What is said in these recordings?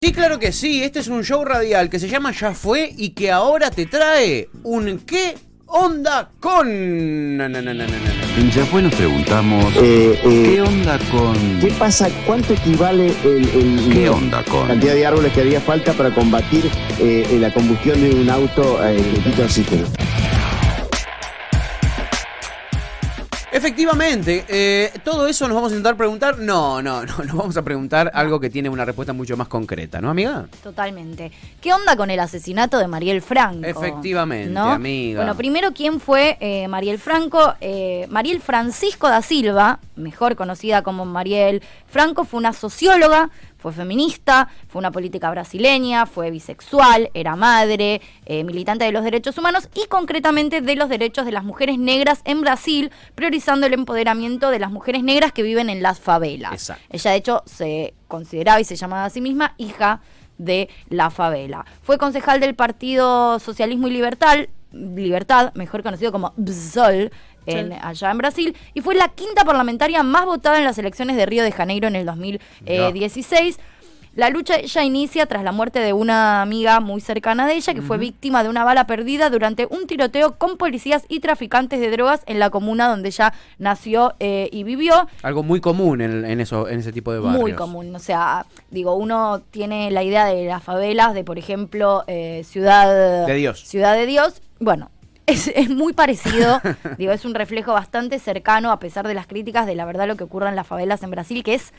Sí, claro que sí. Este es un show radial que se llama Ya Fue y que ahora te trae un ¿qué onda con? Ya fue, nos preguntamos, ¿qué onda con...? ¿Qué pasa? ¿Cuánto equivale ¿Qué onda con...? la cantidad de árboles que haría falta para combatir la combustión de un auto que quita oxígeno? Efectivamente, todo eso nos vamos a intentar preguntar. No, nos vamos a preguntar algo que tiene una respuesta mucho más concreta, ¿no, amiga? Totalmente. ¿Qué onda con el asesinato de Mariel Franco? Efectivamente, ¿no? amiga. Bueno, primero, ¿quién fue Mariel Franco? Mariel Francisco da Silva, mejor conocida como Mariel Franco, fue una socióloga, fue feminista, fue una política brasileña, fue bisexual, era madre, militante de los derechos humanos y concretamente de los derechos de las mujeres negras en Brasil, priorizando el empoderamiento de las mujeres negras que viven en las favelas. Exacto. Ella, de hecho, se consideraba y se llamaba a sí misma hija de la favela. Fue concejal del Partido Socialismo y Libertad, mejor conocido como PSOL, allá en Brasil, y fue la quinta parlamentaria más votada en las elecciones de Río de Janeiro en el 2016. La lucha ella inicia tras la muerte de una amiga muy cercana de ella, que fue víctima de una bala perdida durante un tiroteo con policías y traficantes de drogas en la comuna donde ella nació y vivió. Algo muy común en ese tipo de barrios. Muy común, o sea, digo, uno tiene la idea de las favelas, de por ejemplo, Ciudad de Dios. Bueno, es muy parecido, digo, es un reflejo bastante cercano, a pesar de las críticas, de la verdad lo que ocurre en las favelas en Brasil, que es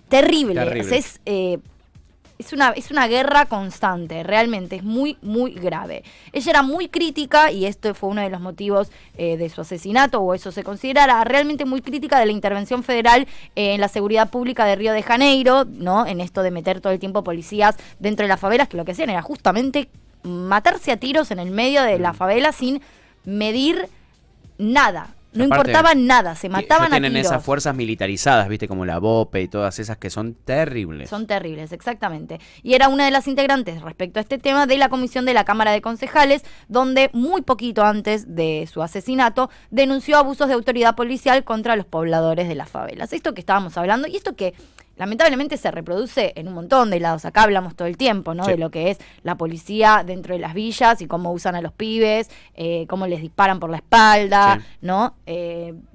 terrible. O sea, es una guerra constante, realmente, es muy, muy grave. Ella era muy crítica, y esto fue uno de los motivos de su asesinato, o eso se considera, realmente muy crítica de la intervención federal en la seguridad pública de Río de Janeiro, ¿no? En esto de meter todo el tiempo policías dentro de las favelas, que lo que hacían era justamente matarse a tiros en el medio de la favela sin medir nada. No importaba nada, se mataban a tiros. Tienen esas fuerzas militarizadas, viste, como la BOPE y todas esas que son terribles. Son terribles, exactamente. Y era una de las integrantes respecto a este tema de la comisión de la Cámara de Concejales, donde muy poquito antes de su asesinato denunció abusos de autoridad policial contra los pobladores de las favelas. Esto que estábamos hablando, y esto que lamentablemente se reproduce en un montón de lados. Acá hablamos todo el tiempo, ¿no? Sí. De lo que es la policía dentro de las villas y cómo usan a los pibes, cómo les disparan por la espalda, sí. ¿No?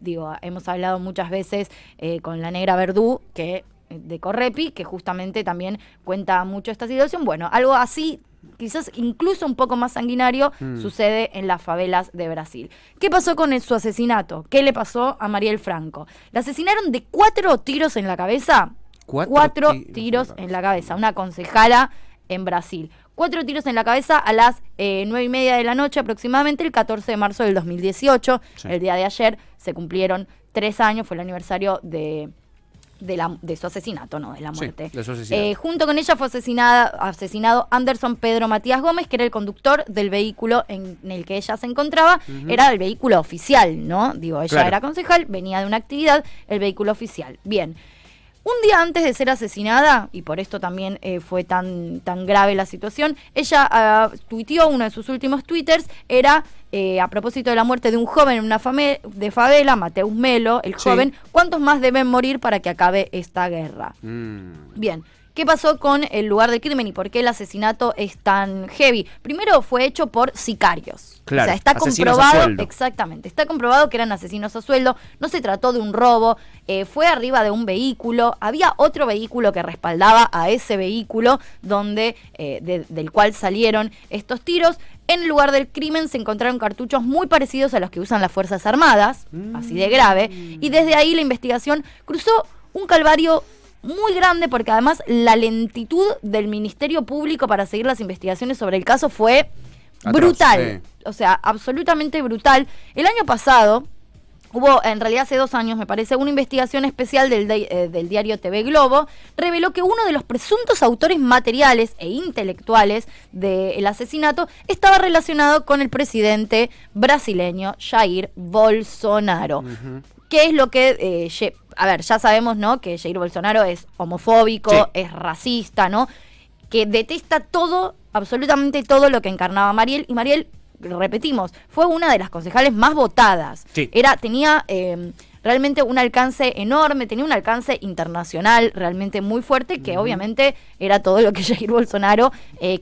Digo, hemos hablado muchas veces con la negra Verdú, de Correpi, que justamente también cuenta mucho esta situación. Bueno, algo así, quizás incluso un poco más sanguinario, sucede en las favelas de Brasil. ¿Qué pasó con su asesinato? ¿Qué le pasó a Mariel Franco? La asesinaron de 4 tiros en la cabeza. 4 tiros en la cabeza, una concejala en Brasil. 4 tiros en la cabeza a las 9:30 de la noche aproximadamente, el 14 de marzo del 2018. Sí. El día de ayer se cumplieron 3 años, fue el aniversario de su asesinato, no de la muerte. Sí, de su asesinato. Junto con ella fue asesinado Anderson Pedro Matías Gómez, que era el conductor del vehículo en el que ella se encontraba. Era el vehículo oficial, ¿no? Digo, ella era concejal, venía de una actividad, el vehículo oficial. Bien. Un día antes de ser asesinada, y por esto también fue tan grave la situación, ella tuiteó, uno de sus últimos twitters, era a propósito de la muerte de un joven en una de favela, Mateus Melo, el joven, ¿cuántos más deben morir para que acabe esta guerra? Bien. ¿Qué pasó con el lugar del crimen y por qué el asesinato es tan heavy? Primero, fue hecho por sicarios. Claro, o sea, está comprobado, exactamente, está comprobado que eran asesinos a sueldo, no se trató de un robo, fue arriba de un vehículo, había otro vehículo que respaldaba a ese vehículo donde del cual salieron estos tiros. En el lugar del crimen se encontraron cartuchos muy parecidos a los que usan las Fuerzas Armadas, así de grave, y desde ahí la investigación cruzó un calvario muy grande, porque además la lentitud del Ministerio Público para seguir las investigaciones sobre el caso fue brutal. Sí. O sea, absolutamente brutal. El año pasado hubo, en realidad hace 2 años me parece, una investigación especial del diario TV Globo, reveló que uno de los presuntos autores materiales e intelectuales del asesinato estaba relacionado con el presidente brasileño Jair Bolsonaro. ¿Qué es lo que... a ver, ya sabemos, ¿no?, que Jair Bolsonaro es homofóbico, es racista, ¿no?, que detesta todo, absolutamente todo lo que encarnaba Mariel. Y Mariel, repetimos, fue una de las concejales más votadas. Sí. Tenía realmente un alcance enorme, tenía un alcance internacional realmente muy fuerte, que obviamente era todo lo que Jair Bolsonaro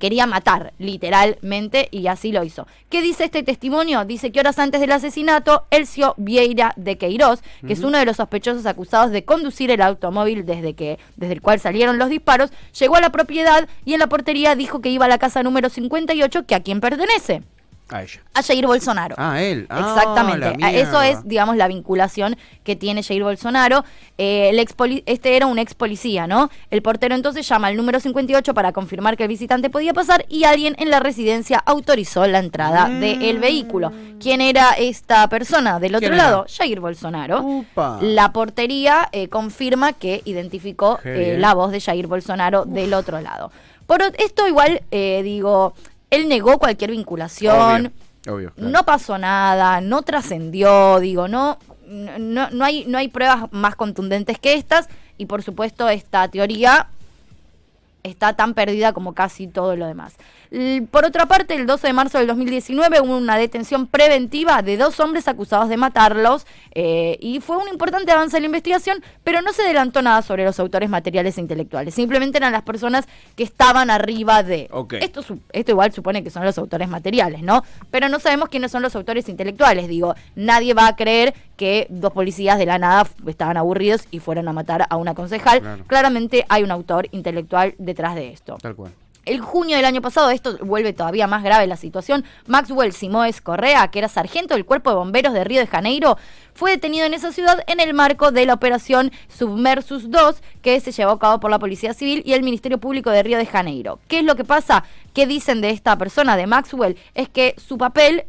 quería matar, literalmente, y así lo hizo. ¿Qué dice este testimonio? Dice que horas antes del asesinato, Elcio Vieira de Queiroz, que es uno de los sospechosos acusados de conducir el automóvil desde el cual salieron los disparos, llegó a la propiedad y en la portería dijo que iba a la casa número 58, que a quién pertenece. A ella. A Jair Bolsonaro. Ah, él. Exactamente. Eso es, digamos, la vinculación que tiene Jair Bolsonaro. Este era un ex policía, ¿no? El portero entonces llama al número 58 para confirmar que el visitante podía pasar y alguien en la residencia autorizó la entrada del vehículo. ¿Quién era esta persona del otro lado? Jair Bolsonaro. Upa. La portería confirma que identificó la voz de Jair Bolsonaro del otro lado. Por esto igual, él negó cualquier vinculación, Obvio, claro. no pasó nada, no trascendió, no hay pruebas más contundentes que estas, y por supuesto esta teoría está tan perdida como casi todo lo demás. Por otra parte, el 12 de marzo del 2019 hubo una detención preventiva de 2 hombres acusados de matarlos y fue un importante avance en la investigación, pero no se adelantó nada sobre los autores materiales e intelectuales. Simplemente eran las personas que estaban arriba de... Okay. Esto igual supone que son los autores materiales, ¿no? Pero no sabemos quiénes son los autores intelectuales. Nadie va a creer que 2 policías de la nada estaban aburridos y fueron a matar a una concejal. Claro. Claramente hay un autor intelectual detrás de esto. Tal cual. El junio del año pasado, esto vuelve todavía más grave la situación, Maxwell Simoes Correa, que era sargento del Cuerpo de Bomberos de Río de Janeiro, fue detenido en esa ciudad en el marco de la operación Submersus 2, que se llevó a cabo por la Policía Civil y el Ministerio Público de Río de Janeiro. ¿Qué es lo que pasa? ¿Qué dicen de esta persona, de Maxwell? Es que su papel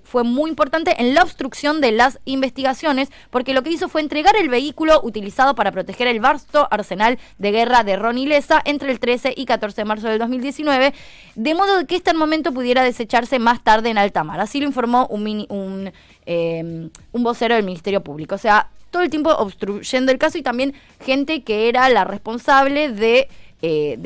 fue muy importante en la obstrucción de las investigaciones, porque lo que hizo fue entregar el vehículo utilizado para proteger el vasto arsenal de guerra de Ronnie Lessa entre el 13 y 14 de marzo del 2019, de modo que este armamento pudiera desecharse más tarde en alta mar. Así lo informó un vocero del Ministerio Público. O sea, todo el tiempo obstruyendo el caso, y también gente que era la responsable de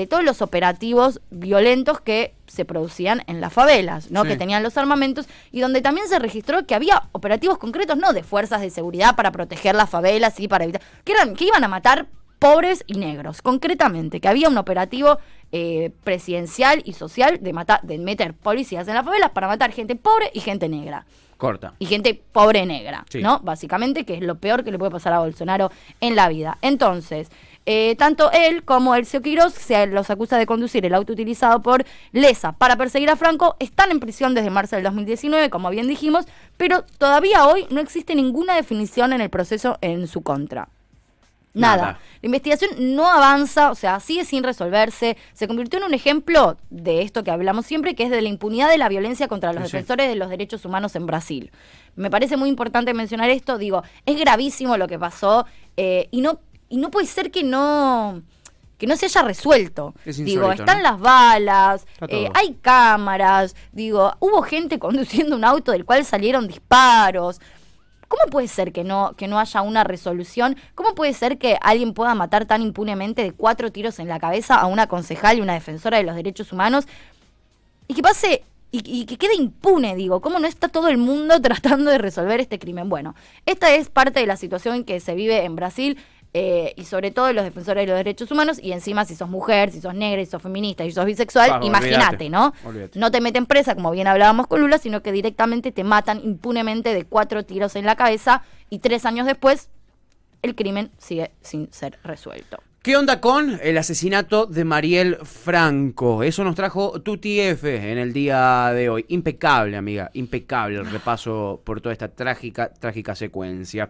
todos los operativos violentos que se producían en las favelas, ¿no? Sí. Que tenían los armamentos, y donde también se registró que había operativos concretos, no de fuerzas de seguridad para proteger las favelas y para evitar, que iban a matar pobres y negros, concretamente, que había un operativo presidencial y social de meter policías en las favelas para matar gente pobre y gente negra. Corta. Y gente pobre negra, Sí. ¿no? Básicamente, que es lo peor que le puede pasar a Bolsonaro en la vida. Entonces, tanto él como Elcio Queiroz se los acusa de conducir el auto utilizado por Lessa para perseguir a Franco. Están en prisión desde marzo del 2019, como bien dijimos, pero todavía hoy no existe ninguna definición en el proceso en su contra. Nada. La investigación no avanza, o sea, sigue sin resolverse. Se convirtió en un ejemplo de esto que hablamos siempre, que es de la impunidad de la violencia contra los defensores de los derechos humanos en Brasil. Me parece muy importante mencionar esto. Es gravísimo lo que pasó y no puede ser que no se haya resuelto. Es insólito, están ¿no? las balas, Está todo. hay cámaras, hubo gente conduciendo un auto del cual salieron disparos. ¿Cómo puede ser que no haya una resolución? ¿Cómo puede ser que alguien pueda matar tan impunemente de 4 tiros en la cabeza a una concejal y una defensora de los derechos humanos? Y que pase y que quede impune, ¿cómo no está todo el mundo tratando de resolver este crimen? Bueno, esta es parte de la situación que se vive en Brasil. Y sobre todo los defensores de los derechos humanos, y encima si sos mujer, si sos negra, si sos feminista, si sos bisexual, imagínate, ¿no? Olvídate. No te meten presa, como bien hablábamos con Lula, sino que directamente te matan impunemente de 4 tiros en la cabeza, y 3 años después el crimen sigue sin ser resuelto. ¿Qué onda con el asesinato de Mariel Franco? Eso nos trajo Tuti F en el día de hoy. Impecable, amiga, impecable el repaso por toda esta trágica secuencia.